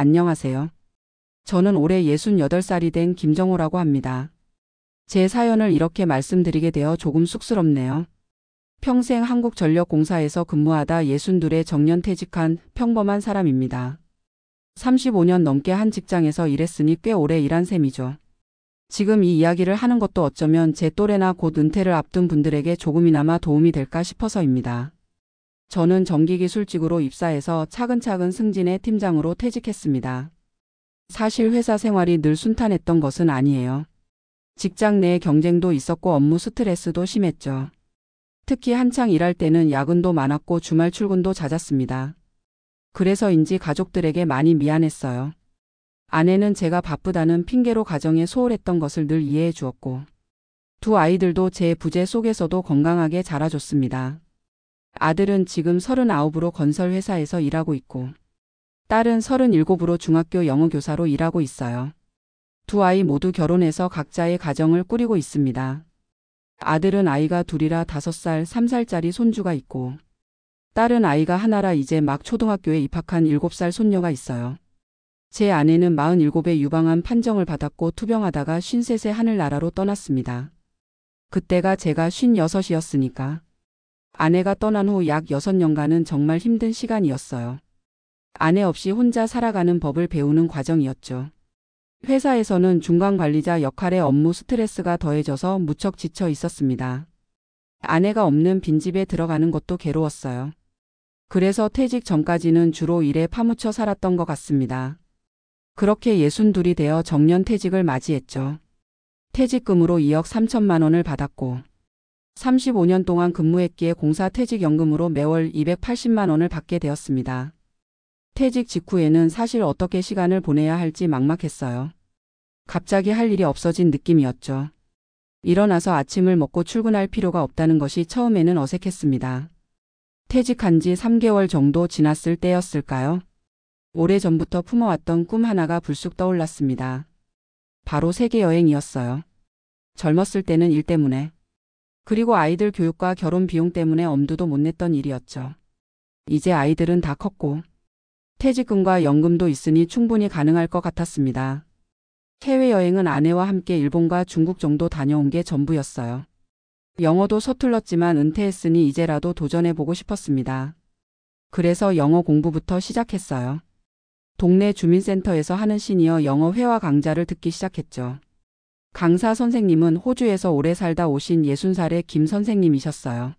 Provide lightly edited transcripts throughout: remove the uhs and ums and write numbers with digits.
안녕하세요. 저는 올해 68살이 된 김정호라고 합니다. 제 사연을 이렇게 말씀드리게 되어 조금 쑥스럽네요. 평생 한국전력공사에서 근무하다 62에 정년퇴직한 평범한 사람입니다. 35년 넘게 한 직장에서 일했으니 꽤 오래 일한 셈이죠. 지금 이 이야기를 하는 것도 어쩌면 제 또래나 곧 은퇴를 앞둔 분들에게 조금이나마 도움이 될까 싶어서입니다. 저는 전기기술직으로 입사해서 차근차근 승진해 팀장으로 퇴직했습니다. 사실 회사 생활이 늘 순탄했던 것은 아니에요. 직장 내에 경쟁도 있었고 업무 스트레스도 심했죠. 특히 한창 일할 때는 야근도 많았고 주말 출근도 잦았습니다. 그래서인지 가족들에게 많이 미안했어요. 아내는 제가 바쁘다는 핑계로 가정에 소홀했던 것을 늘 이해해 주었고, 두 아이들도 제 부재 속에서도 건강하게 자라줬습니다. 아들은 지금 39으로 건설회사에서 일하고 있고, 딸은 37으로 중학교 영어교사로 일하고 있어요. 두 아이 모두 결혼해서 각자의 가정을 꾸리고 있습니다. 아들은 아이가 둘이라 5살, 3살짜리 손주가 있고, 딸은 아이가 하나라 이제 막 초등학교에 입학한 7살 손녀가 있어요. 제 아내는 47에 유방암 판정을 받았고 투병하다가 53세 하늘나라로 떠났습니다. 그때가 제가 56이었으니까. 아내가 떠난 후 약 6년간은 정말 힘든 시간이었어요. 아내 없이 혼자 살아가는 법을 배우는 과정이었죠. 회사에서는 중간 관리자 역할에 업무 스트레스가 더해져서 무척 지쳐 있었습니다. 아내가 없는 빈집에 들어가는 것도 괴로웠어요. 그래서 퇴직 전까지는 주로 일에 파묻혀 살았던 것 같습니다. 그렇게 62이 되어 정년퇴직을 맞이했죠. 퇴직금으로 2억 3천만 원을 받았고 35년 동안 근무했기에 공사 퇴직연금으로 매월 280만 원을 받게 되었습니다. 퇴직 직후에는 사실 어떻게 시간을 보내야 할지 막막했어요. 갑자기 할 일이 없어진 느낌이었죠. 일어나서 아침을 먹고 출근할 필요가 없다는 것이 처음에는 어색했습니다. 퇴직한 지 3개월 정도 지났을 때였을까요? 오래전부터 품어왔던 꿈 하나가 불쑥 떠올랐습니다. 바로 세계 여행이었어요. 젊었을 때는 일 때문에, 그리고 아이들 교육과 결혼 비용 때문에 엄두도 못 냈던 일이었죠. 이제 아이들은 다 컸고 퇴직금과 연금도 있으니 충분히 가능할 것 같았습니다. 해외여행은 아내와 함께 일본과 중국 정도 다녀온 게 전부였어요. 영어도 서툴렀지만 은퇴했으니 이제라도 도전해보고 싶었습니다. 그래서 영어 공부부터 시작했어요. 동네 주민센터에서 하는 시니어 영어 회화 강좌를 듣기 시작했죠. 강사 선생님은 호주에서 오래 살다 오신 60살의 김 선생님이셨어요.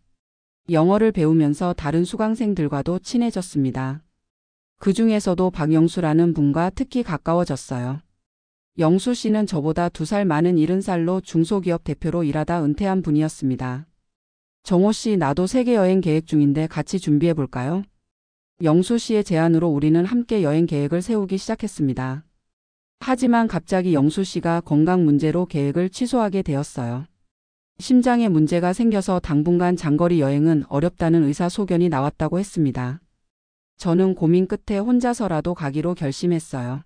영어를 배우면서 다른 수강생들과도 친해졌습니다. 그 중에서도 박영수라는 분과 특히 가까워졌어요. 영수 씨는 저보다 2살 많은 70살로 중소기업 대표로 일하다 은퇴한 분이었습니다. 정호 씨, 나도 세계여행 계획 중인데 같이 준비해볼까요? 영수 씨의 제안으로 우리는 함께 여행 계획을 세우기 시작했습니다. 하지만 갑자기 영수 씨가 건강 문제로 계획을 취소하게 되었어요. 심장에 문제가 생겨서 당분간 장거리 여행은 어렵다는 의사소견이 나왔다고 했습니다. 저는 고민 끝에 혼자서라도 가기로 결심했어요.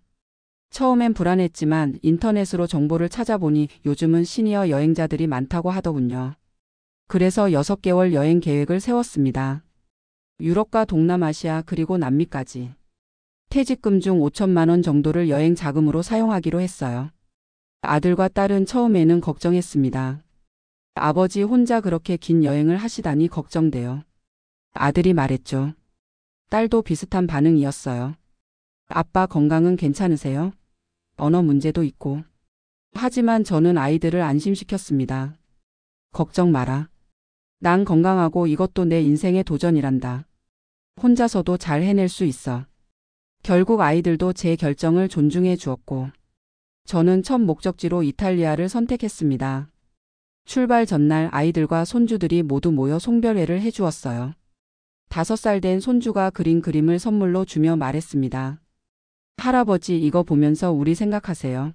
처음엔 불안했지만 인터넷으로 정보를 찾아보니 요즘은 시니어 여행자들이 많다고 하더군요. 그래서 6개월 여행 계획을 세웠습니다. 유럽과 동남아시아 그리고 남미까지. 퇴직금 중 5천만 원 정도를 여행 자금으로 사용하기로 했어요. 아들과 딸은 처음에는 걱정했습니다. 아버지 혼자 그렇게 긴 여행을 하시다니 걱정돼요. 아들이 말했죠. 딸도 비슷한 반응이었어요. 아빠 건강은 괜찮으세요? 언어 문제도 있고. 하지만 저는 아이들을 안심시켰습니다. 걱정 마라. 난 건강하고 이것도 내 인생의 도전이란다. 혼자서도 잘 해낼 수 있어. 결국 아이들도 제 결정을 존중해 주었고 저는 첫 목적지로 이탈리아를 선택했습니다. 출발 전날 아이들과 손주들이 모두 모여 송별회를 해주었어요. 5살 된 손주가 그린 그림을 선물로 주며 말했습니다. 할아버지, 이거 보면서 우리 생각하세요.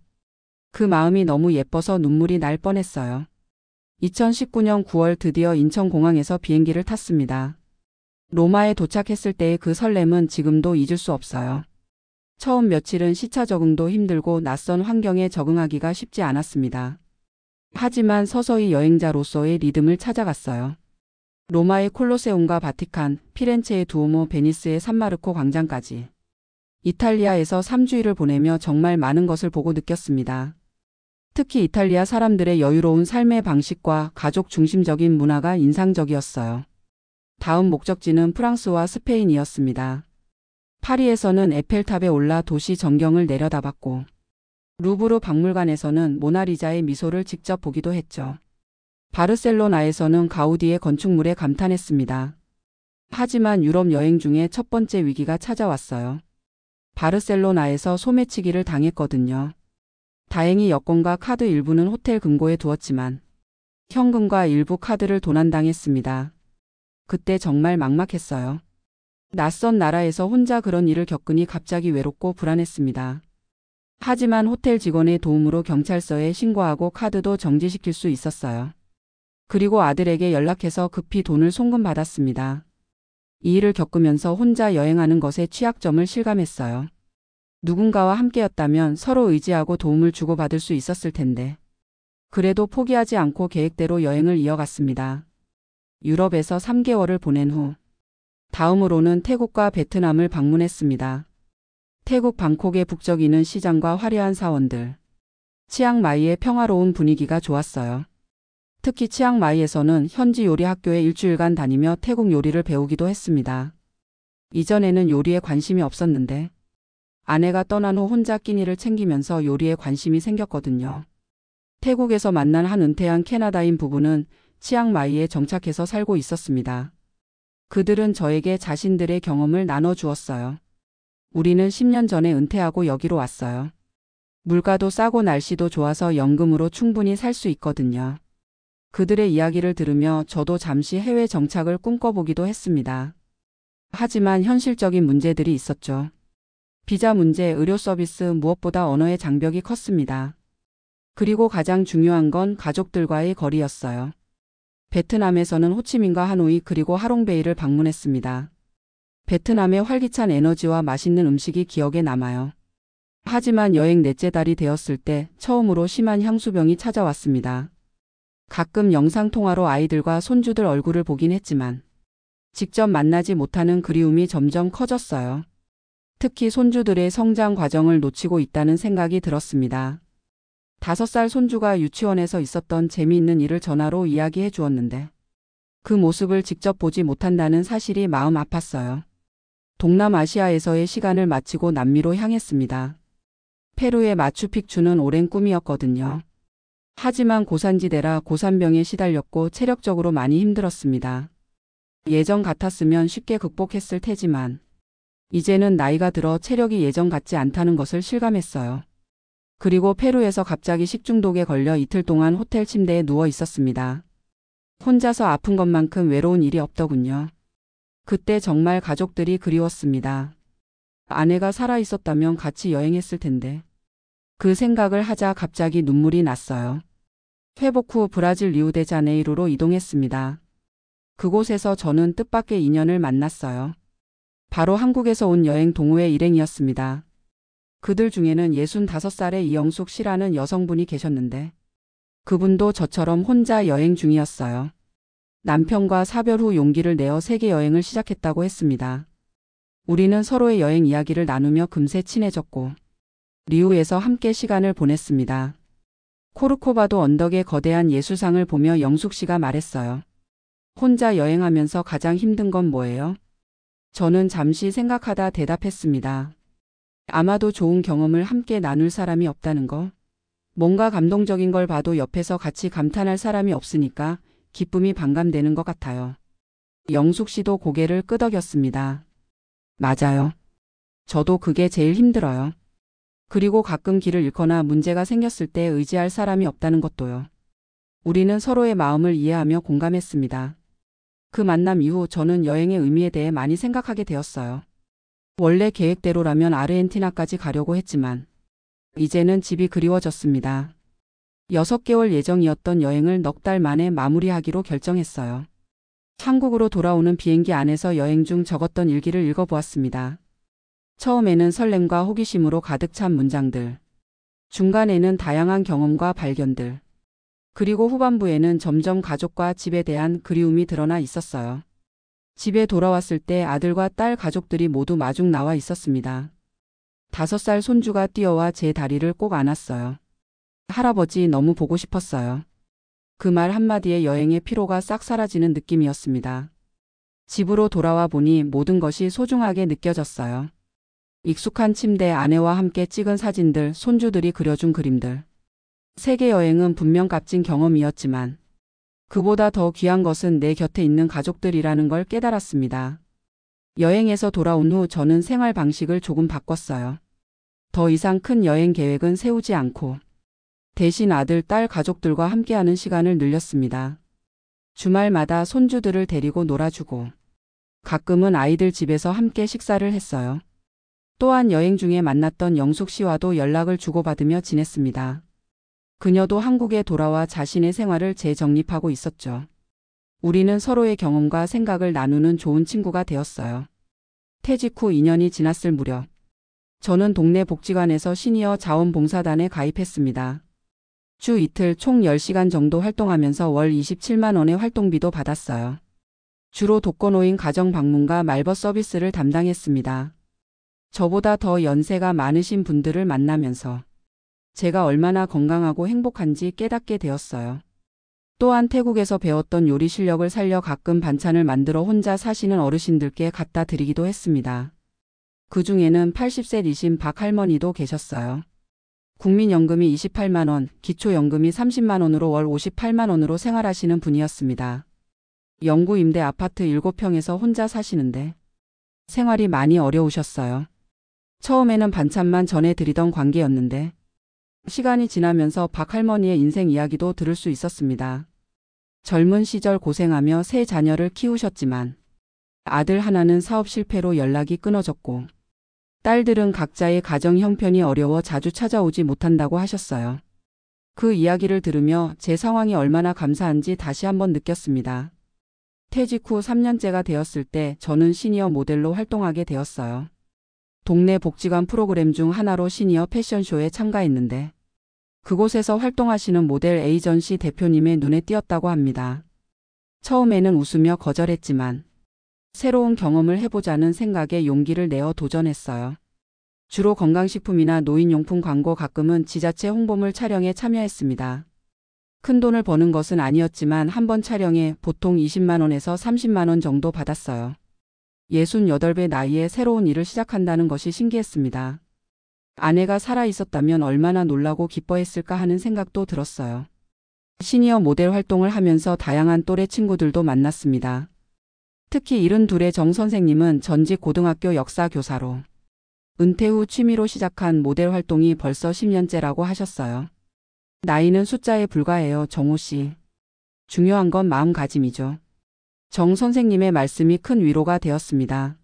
그 마음이 너무 예뻐서 눈물이 날 뻔했어요. 2019년 9월 드디어 인천공항에서 비행기를 탔습니다. 로마에 도착했을 때의 그 설렘은 지금도 잊을 수 없어요. 처음 며칠은 시차 적응도 힘들고 낯선 환경에 적응하기가 쉽지 않았습니다. 하지만 서서히 여행자로서의 리듬을 찾아갔어요. 로마의 콜로세움과 바티칸, 피렌체의 두오모, 베니스의 산마르코 광장까지. 이탈리아에서 3주일을 보내며 정말 많은 것을 보고 느꼈습니다. 특히 이탈리아 사람들의 여유로운 삶의 방식과 가족 중심적인 문화가 인상적이었어요. 다음 목적지는 프랑스와 스페인이었습니다. 파리에서는 에펠탑에 올라 도시 전경을 내려다봤고, 루브르 박물관에서는 모나리자의 미소를 직접 보기도 했죠. 바르셀로나에서는 가우디의 건축물에 감탄했습니다. 하지만 유럽 여행 중에 첫 번째 위기가 찾아왔어요. 바르셀로나에서 소매치기를 당했거든요. 다행히 여권과 카드 일부는 호텔 금고에 두었지만 현금과 일부 카드를 도난당했습니다. 그때 정말 막막했어요. 낯선 나라에서 혼자 그런 일을 겪으니 갑자기 외롭고 불안했습니다. 하지만 호텔 직원의 도움으로 경찰서에 신고하고 카드도 정지시킬 수 있었어요. 그리고 아들에게 연락해서 급히 돈을 송금받았습니다. 이 일을 겪으면서 혼자 여행하는 것의 취약점을 실감했어요. 누군가와 함께였다면 서로 의지하고 도움을 주고받을 수 있었을 텐데. 그래도 포기하지 않고 계획대로 여행을 이어갔습니다. 유럽에서 3개월을 보낸 후 다음으로는 태국과 베트남을 방문했습니다. 태국 방콕의 북적이는 시장과 화려한 사원들. 치앙마이의 평화로운 분위기가 좋았어요. 특히 치앙마이에서는 현지 요리 학교에 일주일간 다니며 태국 요리를 배우기도 했습니다. 이전에는 요리에 관심이 없었는데 아내가 떠난 후 혼자 끼니를 챙기면서 요리에 관심이 생겼거든요. 태국에서 만난 한 은퇴한 캐나다인 부부는 치앙마이에 정착해서 살고 있었습니다. 그들은 저에게 자신들의 경험을 나눠주었어요. 우리는 10년 전에 은퇴하고 여기로 왔어요. 물가도 싸고 날씨도 좋아서 연금으로 충분히 살 수 있거든요. 그들의 이야기를 들으며 저도 잠시 해외 정착을 꿈꿔보기도 했습니다. 하지만 현실적인 문제들이 있었죠. 비자 문제, 의료 서비스, 무엇보다 언어의 장벽이 컸습니다. 그리고 가장 중요한 건 가족들과의 거리였어요. 베트남에서는 호치민과 하노이 그리고 하롱베이를 방문했습니다. 베트남의 활기찬 에너지와 맛있는 음식이 기억에 남아요. 하지만 여행 넷째 달이 되었을 때 처음으로 심한 향수병이 찾아왔습니다. 가끔 영상통화로 아이들과 손주들 얼굴을 보긴 했지만 직접 만나지 못하는 그리움이 점점 커졌어요. 특히 손주들의 성장 과정을 놓치고 있다는 생각이 들었습니다. 5살 손주가 유치원에서 있었던 재미있는 일을 전화로 이야기해 주었는데 그 모습을 직접 보지 못한다는 사실이 마음 아팠어요. 동남아시아에서의 시간을 마치고 남미로 향했습니다. 페루의 마추픽추는 오랜 꿈이었거든요. 하지만 고산지대라 고산병에 시달렸고 체력적으로 많이 힘들었습니다. 예전 같았으면 쉽게 극복했을 테지만 이제는 나이가 들어 체력이 예전 같지 않다는 것을 실감했어요. 그리고 페루에서 갑자기 식중독에 걸려 이틀 동안 호텔 침대에 누워 있었습니다. 혼자서 아픈 것만큼 외로운 일이 없더군요. 그때 정말 가족들이 그리웠습니다. 아내가 살아 있었다면 같이 여행했을 텐데. 그 생각을 하자 갑자기 눈물이 났어요. 회복 후 브라질 리우데자네이루로 이동했습니다. 그곳에서 저는 뜻밖의 인연을 만났어요. 바로 한국에서 온 여행 동호회 일행이었습니다. 그들 중에는 65살의 이영숙 씨라는 여성분이 계셨는데 그분도 저처럼 혼자 여행 중이었어요. 남편과 사별 후 용기를 내어 세계 여행을 시작했다고 했습니다. 우리는 서로의 여행 이야기를 나누며 금세 친해졌고 리우에서 함께 시간을 보냈습니다. 코르코바도 언덕의 거대한 예술상을 보며 영숙 씨가 말했어요. 혼자 여행하면서 가장 힘든 건 뭐예요? 저는 잠시 생각하다 대답했습니다. 아마도 좋은 경험을 함께 나눌 사람이 없다는 거. 뭔가 감동적인 걸 봐도 옆에서 같이 감탄할 사람이 없으니까 기쁨이 반감되는 것 같아요. 영숙 씨도 고개를 끄덕였습니다. 맞아요. 저도 그게 제일 힘들어요. 그리고 가끔 길을 잃거나 문제가 생겼을 때 의지할 사람이 없다는 것도요. 우리는 서로의 마음을 이해하며 공감했습니다. 그 만남 이후 저는 여행의 의미에 대해 많이 생각하게 되었어요. 원래 계획대로라면 아르헨티나까지 가려고 했지만 이제는 집이 그리워졌습니다. 6개월 예정이었던 여행을 넉 달 만에 마무리하기로 결정했어요. 한국으로 돌아오는 비행기 안에서 여행 중 적었던 일기를 읽어보았습니다. 처음에는 설렘과 호기심으로 가득 찬 문장들, 중간에는 다양한 경험과 발견들, 그리고 후반부에는 점점 가족과 집에 대한 그리움이 드러나 있었어요. 집에 돌아왔을 때 아들과 딸 가족들이 모두 마중 나와 있었습니다. 5살 손주가 뛰어와 제 다리를 꼭 안았어요. 할아버지 너무 보고 싶었어요. 그 말 한마디에 여행의 피로가 싹 사라지는 느낌이었습니다. 집으로 돌아와 보니 모든 것이 소중하게 느껴졌어요. 익숙한 침대, 아내와 함께 찍은 사진들, 손주들이 그려준 그림들. 세계 여행은 분명 값진 경험이었지만 그보다 더 귀한 것은 내 곁에 있는 가족들이라는 걸 깨달았습니다. 여행에서 돌아온 후 저는 생활 방식을 조금 바꿨어요. 더 이상 큰 여행 계획은 세우지 않고 대신 아들, 딸 가족들과 함께하는 시간을 늘렸습니다. 주말마다 손주들을 데리고 놀아주고 가끔은 아이들 집에서 함께 식사를 했어요. 또한 여행 중에 만났던 영숙 씨와도 연락을 주고받으며 지냈습니다. 그녀도 한국에 돌아와 자신의 생활을 재정립하고 있었죠. 우리는 서로의 경험과 생각을 나누는 좋은 친구가 되었어요. 퇴직 후 2년이 지났을 무렵 저는 동네 복지관에서 시니어 자원봉사단에 가입했습니다. 주 이틀 총 10시간 정도 활동하면서 월 27만 원의 활동비도 받았어요. 주로 독거노인 가정 방문과 말벗 서비스를 담당했습니다. 저보다 더 연세가 많으신 분들을 만나면서 제가 얼마나 건강하고 행복한지 깨닫게 되었어요. 또한 태국에서 배웠던 요리 실력을 살려 가끔 반찬을 만들어 혼자 사시는 어르신들께 갖다 드리기도 했습니다. 그 중에는 80세이신 박 할머니도 계셨어요. 국민연금이 28만 원, 기초연금이 30만 원으로 월 58만 원으로 생활하시는 분이었습니다. 영구 임대 아파트 7평에서 혼자 사시는데 생활이 많이 어려우셨어요. 처음에는 반찬만 전해드리던 관계였는데 시간이 지나면서 박 할머니의 인생 이야기도 들을 수 있었습니다. 젊은 시절 고생하며 세 자녀를 키우셨지만 아들 하나는 사업 실패로 연락이 끊어졌고 딸들은 각자의 가정 형편이 어려워 자주 찾아오지 못한다고 하셨어요. 그 이야기를 들으며 제 상황이 얼마나 감사한지 다시 한번 느꼈습니다. 퇴직 후 3년째가 되었을 때 저는 시니어 모델로 활동하게 되었어요. 동네 복지관 프로그램 중 하나로 시니어 패션쇼에 참가했는데 그곳에서 활동하시는 모델 에이전시 대표님의 눈에 띄었다고 합니다. 처음에는 웃으며 거절했지만 새로운 경험을 해보자는 생각에 용기를 내어 도전했어요. 주로 건강식품이나 노인용품 광고, 가끔은 지자체 홍보물 촬영에 참여했습니다. 큰 돈을 버는 것은 아니었지만 한 번 촬영에 보통 20만 원에서 30만 원 정도 받았어요. 68배 나이에 새로운 일을 시작한다는 것이 신기했습니다. 아내가 살아 있었다면 얼마나 놀라고 기뻐했을까 하는 생각도 들었어요. 시니어 모델 활동을 하면서 다양한 또래 친구들도 만났습니다. 특히 72의 정 선생님은 전직 고등학교 역사 교사로 은퇴 후 취미로 시작한 모델 활동이 벌써 10년째라고 하셨어요. 나이는 숫자에 불과해요, 정호 씨. 중요한 건 마음가짐이죠. 정 선생님의 말씀이 큰 위로가 되었습니다.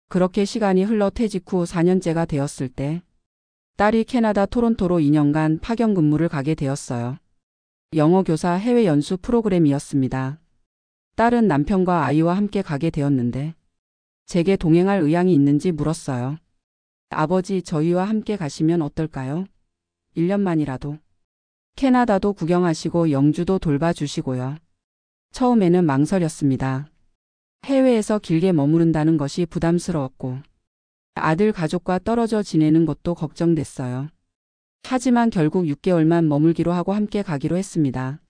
그렇게 시간이 흘러 퇴직 후 4년째가 되었을 때 딸이 캐나다 토론토로 2년간 파견 근무를 가게 되었어요. 영어 교사 해외 연수 프로그램이었습니다. 딸은 남편과 아이와 함께 가게 되었는데 제게 동행할 의향이 있는지 물었어요. 아버지, 저희와 함께 가시면 어떨까요? 1년만이라도. 캐나다도 구경하시고 영주도 돌봐주시고요. 처음에는 망설였습니다. 해외에서 길게 머무른다는 것이 부담스러웠고 아들 가족과 떨어져 지내는 것도 걱정됐어요. 하지만 결국 6개월만 머물기로 하고 함께 가기로 했습니다.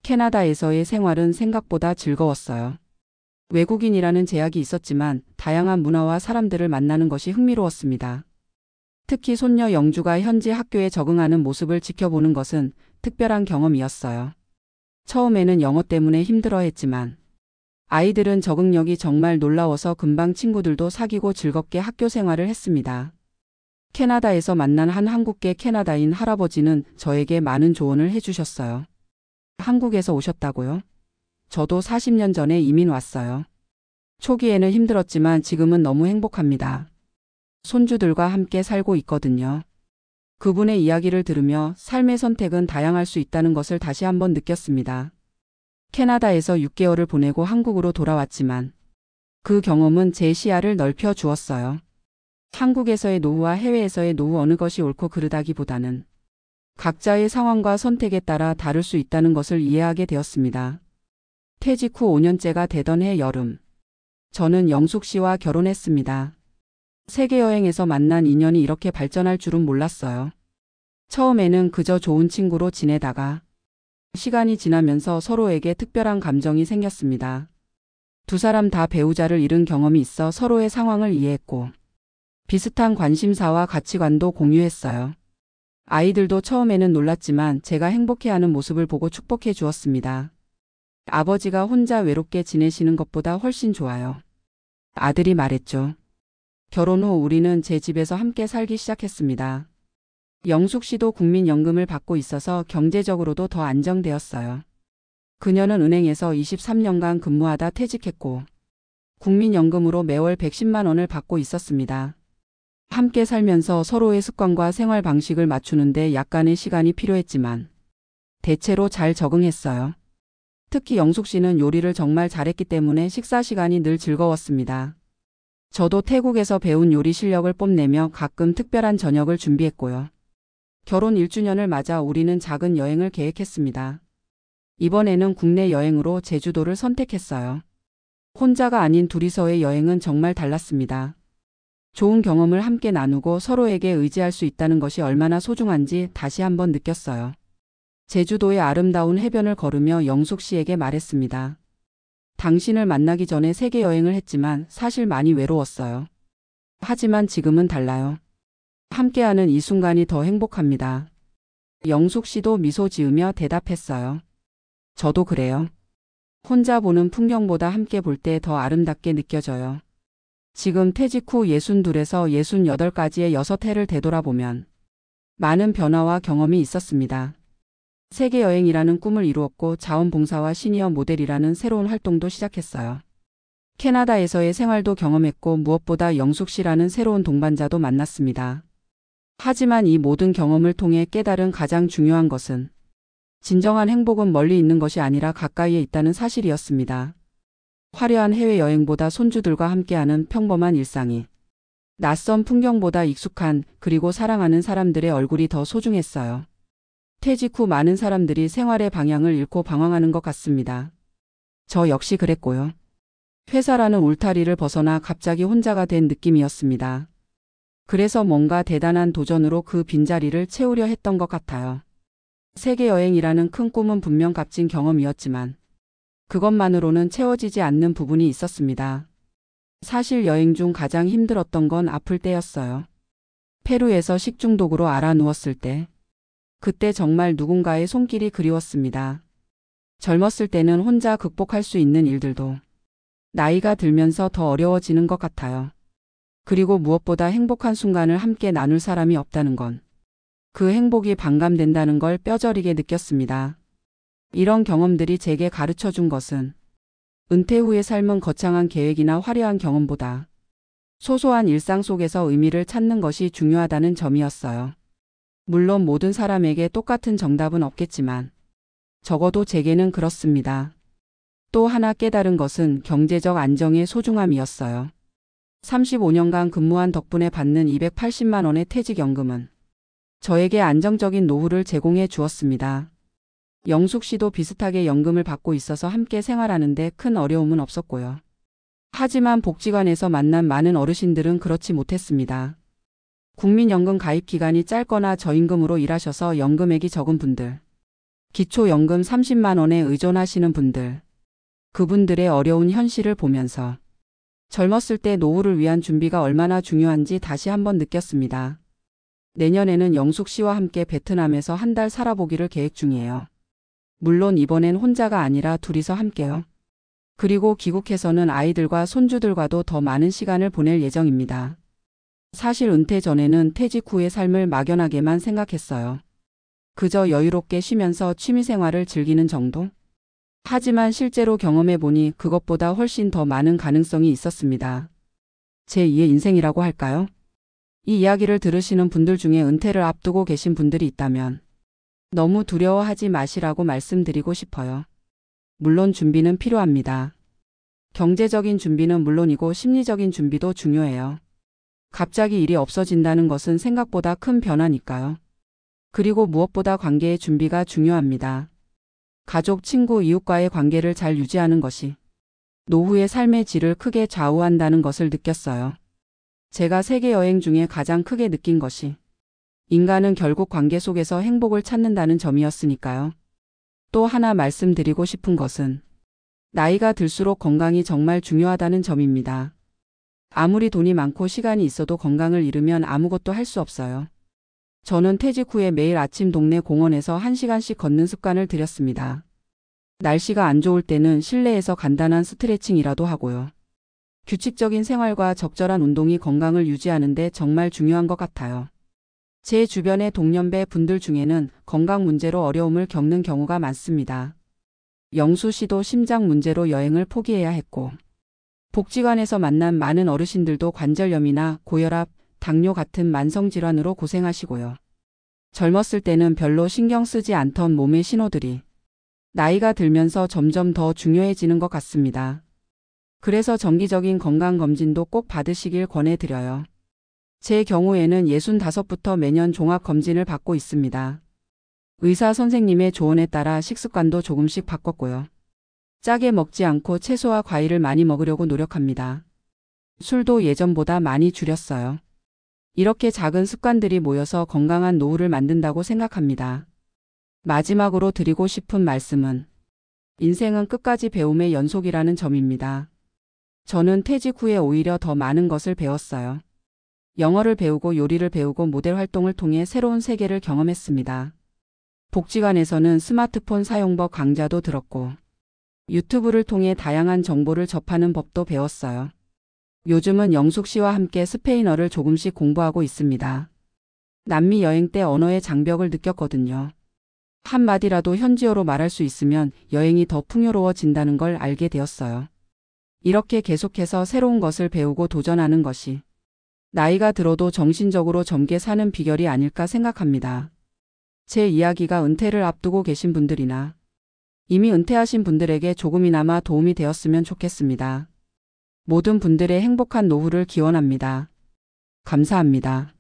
캐나다에서의 생활은 생각보다 즐거웠어요. 외국인이라는 제약이 있었지만 다양한 문화와 사람들을 만나는 것이 흥미로웠습니다. 특히 손녀 영주가 현지 학교에 적응하는 모습을 지켜보는 것은 특별한 경험이었어요. 처음에는 영어 때문에 힘들어했지만 아이들은 적응력이 정말 놀라워서 금방 친구들도 사귀고 즐겁게 학교 생활을 했습니다. 캐나다에서 만난 한 한국계 캐나다인 할아버지는 저에게 많은 조언을 해주셨어요. 한국에서 오셨다고요? 저도 40년 전에 이민 왔어요. 초기에는 힘들었지만 지금은 너무 행복합니다. 손주들과 함께 살고 있거든요. 그분의 이야기를 들으며 삶의 선택은 다양할 수 있다는 것을 다시 한번 느꼈습니다. 캐나다에서 6개월을 보내고 한국으로 돌아왔지만 그 경험은 제 시야를 넓혀 주었어요. 한국에서의 노후와 해외에서의 노후, 어느 것이 옳고 그르다기보다는 각자의 상황과 선택에 따라 다를 수 있다는 것을 이해하게 되었습니다. 퇴직 후 5년째가 되던 해 여름, 저는 영숙 씨와 결혼했습니다. 세계여행에서 만난 인연이 이렇게 발전할 줄은 몰랐어요. 처음에는 그저 좋은 친구로 지내다가 시간이 지나면서 서로에게 특별한 감정이 생겼습니다. 두 사람 다 배우자를 잃은 경험이 있어 서로의 상황을 이해했고 비슷한 관심사와 가치관도 공유했어요. 아이들도 처음에는 놀랐지만 제가 행복해하는 모습을 보고 축복해 주었습니다. 아버지가 혼자 외롭게 지내시는 것보다 훨씬 좋아요. 아들이 말했죠. 결혼 후 우리는 제 집에서 함께 살기 시작했습니다. 영숙 씨도 국민연금을 받고 있어서 경제적으로도 더 안정되었어요. 그녀는 은행에서 23년간 근무하다 퇴직했고 국민연금으로 매월 110만 원을 받고 있었습니다. 함께 살면서 서로의 습관과 생활 방식을 맞추는데 약간의 시간이 필요했지만 대체로 잘 적응했어요. 특히 영숙 씨는 요리를 정말 잘했기 때문에 식사 시간이 늘 즐거웠습니다. 저도 태국에서 배운 요리 실력을 뽐내며 가끔 특별한 저녁을 준비했고요. 결혼 1주년을 맞아 우리는 작은 여행을 계획했습니다. 이번에는 국내 여행으로 제주도를 선택했어요. 혼자가 아닌 둘이서의 여행은 정말 달랐습니다. 좋은 경험을 함께 나누고 서로에게 의지할 수 있다는 것이 얼마나 소중한지 다시 한번 느꼈어요. 제주도의 아름다운 해변을 걸으며 영숙 씨에게 말했습니다. 당신을 만나기 전에 세계 여행을 했지만 사실 많이 외로웠어요. 하지만 지금은 달라요. 함께하는 이 순간이 더 행복합니다. 영숙 씨도 미소 지으며 대답했어요. 저도 그래요. 혼자 보는 풍경보다 함께 볼 때 더 아름답게 느껴져요. 지금 퇴직 후 62에서 68까지의 6해를 되돌아보면 많은 변화와 경험이 있었습니다. 세계여행이라는 꿈을 이루었고 자원봉사와 시니어 모델이라는 새로운 활동도 시작했어요. 캐나다에서의 생활도 경험했고 무엇보다 영숙 씨라는 새로운 동반자도 만났습니다. 하지만 이 모든 경험을 통해 깨달은 가장 중요한 것은 진정한 행복은 멀리 있는 것이 아니라 가까이에 있다는 사실이었습니다. 화려한 해외여행보다 손주들과 함께하는 평범한 일상이 낯선 풍경보다 익숙한 그리고 사랑하는 사람들의 얼굴이 더 소중했어요. 퇴직 후 많은 사람들이 생활의 방향을 잃고 방황하는 것 같습니다. 저 역시 그랬고요. 회사라는 울타리를 벗어나 갑자기 혼자가 된 느낌이었습니다. 그래서 뭔가 대단한 도전으로 그 빈자리를 채우려 했던 것 같아요. 세계여행이라는 큰 꿈은 분명 값진 경험이었지만 그것만으로는 채워지지 않는 부분이 있었습니다. 사실 여행 중 가장 힘들었던 건 아플 때였어요. 페루에서 식중독으로 알아 누웠을 때. 그때 정말 누군가의 손길이 그리웠습니다. 젊었을 때는 혼자 극복할 수 있는 일들도 나이가 들면서 더 어려워지는 것 같아요. 그리고 무엇보다 행복한 순간을 함께 나눌 사람이 없다는 건 그 행복이 반감된다는 걸 뼈저리게 느꼈습니다. 이런 경험들이 제게 가르쳐 준 것은 은퇴 후의 삶은 거창한 계획이나 화려한 경험보다 소소한 일상 속에서 의미를 찾는 것이 중요하다는 점이었어요. 물론 모든 사람에게 똑같은 정답은 없겠지만 적어도 제게는 그렇습니다. 또 하나 깨달은 것은 경제적 안정의 소중함이었어요. 35년간 근무한 덕분에 받는 280만 원의 퇴직연금은 저에게 안정적인 노후를 제공해 주었습니다. 영숙 씨도 비슷하게 연금을 받고 있어서 함께 생활하는데 큰 어려움은 없었고요. 하지만 복지관에서 만난 많은 어르신들은 그렇지 못했습니다. 국민연금 가입 기간이 짧거나 저임금으로 일하셔서 연금액이 적은 분들, 기초연금 30만 원에 의존하시는 분들, 그분들의 어려운 현실을 보면서 젊었을 때 노후를 위한 준비가 얼마나 중요한지 다시 한번 느꼈습니다. 내년에는 영숙 씨와 함께 베트남에서 한 달 살아보기를 계획 중이에요. 물론 이번엔 혼자가 아니라 둘이서 함께요. 그리고 귀국해서는 아이들과 손주들과도 더 많은 시간을 보낼 예정입니다. 사실 은퇴 전에는 퇴직 후의 삶을 막연하게만 생각했어요. 그저 여유롭게 쉬면서 취미생활을 즐기는 정도? 하지만 실제로 경험해보니 그것보다 훨씬 더 많은 가능성이 있었습니다. 제2의 인생이라고 할까요? 이 이야기를 들으시는 분들 중에 은퇴를 앞두고 계신 분들이 있다면 너무 두려워하지 마시라고 말씀드리고 싶어요. 물론 준비는 필요합니다. 경제적인 준비는 물론이고 심리적인 준비도 중요해요. 갑자기 일이 없어진다는 것은 생각보다 큰 변화니까요. 그리고 무엇보다 관계의 준비가 중요합니다. 가족, 친구, 이웃과의 관계를 잘 유지하는 것이 노후의 삶의 질을 크게 좌우한다는 것을 느꼈어요. 제가 세계 여행 중에 가장 크게 느낀 것이 인간은 결국 관계 속에서 행복을 찾는다는 점이었으니까요. 또 하나 말씀드리고 싶은 것은 나이가 들수록 건강이 정말 중요하다는 점입니다. 아무리 돈이 많고 시간이 있어도 건강을 잃으면 아무것도 할 수 없어요. 저는 퇴직 후에 매일 아침 동네 공원에서 1시간씩 걷는 습관을 들였습니다. 날씨가 안 좋을 때는 실내에서 간단한 스트레칭이라도 하고요. 규칙적인 생활과 적절한 운동이 건강을 유지하는 데 정말 중요한 것 같아요. 제 주변의 동년배 분들 중에는 건강 문제로 어려움을 겪는 경우가 많습니다. 영수 씨도 심장 문제로 여행을 포기해야 했고, 복지관에서 만난 많은 어르신들도 관절염이나 고혈압, 당뇨 같은 만성질환으로 고생하시고요. 젊었을 때는 별로 신경 쓰지 않던 몸의 신호들이 나이가 들면서 점점 더 중요해지는 것 같습니다. 그래서 정기적인 건강검진도 꼭 받으시길 권해드려요. 제 경우에는 65부터 매년 종합검진을 받고 있습니다. 의사 선생님의 조언에 따라 식습관도 조금씩 바꿨고요. 짜게 먹지 않고 채소와 과일을 많이 먹으려고 노력합니다. 술도 예전보다 많이 줄였어요. 이렇게 작은 습관들이 모여서 건강한 노후를 만든다고 생각합니다. 마지막으로 드리고 싶은 말씀은 인생은 끝까지 배움의 연속이라는 점입니다. 저는 퇴직 후에 오히려 더 많은 것을 배웠어요. 영어를 배우고 요리를 배우고 모델 활동을 통해 새로운 세계를 경험했습니다. 복지관에서는 스마트폰 사용법 강좌도 들었고 유튜브를 통해 다양한 정보를 접하는 법도 배웠어요. 요즘은 영숙 씨와 함께 스페인어를 조금씩 공부하고 있습니다. 남미 여행 때 언어의 장벽을 느꼈거든요. 한마디라도 현지어로 말할 수 있으면 여행이 더 풍요로워진다는 걸 알게 되었어요. 이렇게 계속해서 새로운 것을 배우고 도전하는 것이 나이가 들어도 정신적으로 젊게 사는 비결이 아닐까 생각합니다. 제 이야기가 은퇴를 앞두고 계신 분들이나 이미 은퇴하신 분들에게 조금이나마 도움이 되었으면 좋겠습니다. 모든 분들의 행복한 노후를 기원합니다. 감사합니다.